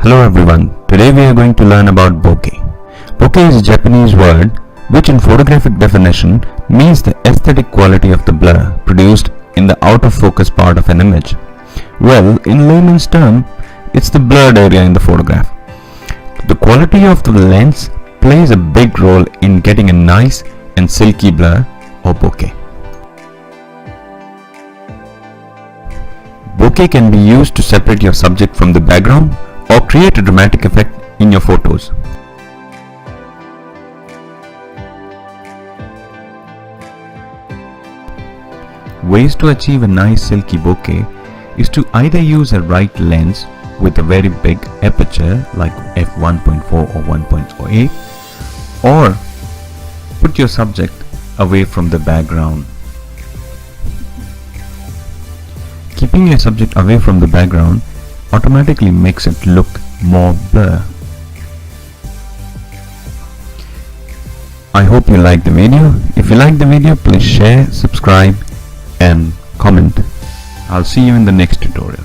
Hello everyone, today we are going to learn about bokeh. Bokeh is a Japanese word which in photographic definition means the aesthetic quality of the blur produced in the out of focus part of an image. Well, in layman's term, it's the blurred area in the photograph. The quality of the lens plays a big role in getting a nice and silky blur or bokeh. Bokeh can be used to separate your subject from the background or create a dramatic effect in your photos. Ways to achieve a nice silky bokeh is to either use a right lens with a very big aperture like f1.4 or 1.08, or put your subject away from the background. Keeping your subject away from the background automatically makes it look more blur. I hope you liked the video. If you liked the video, please share, subscribe and comment. I'll see you in the next tutorial.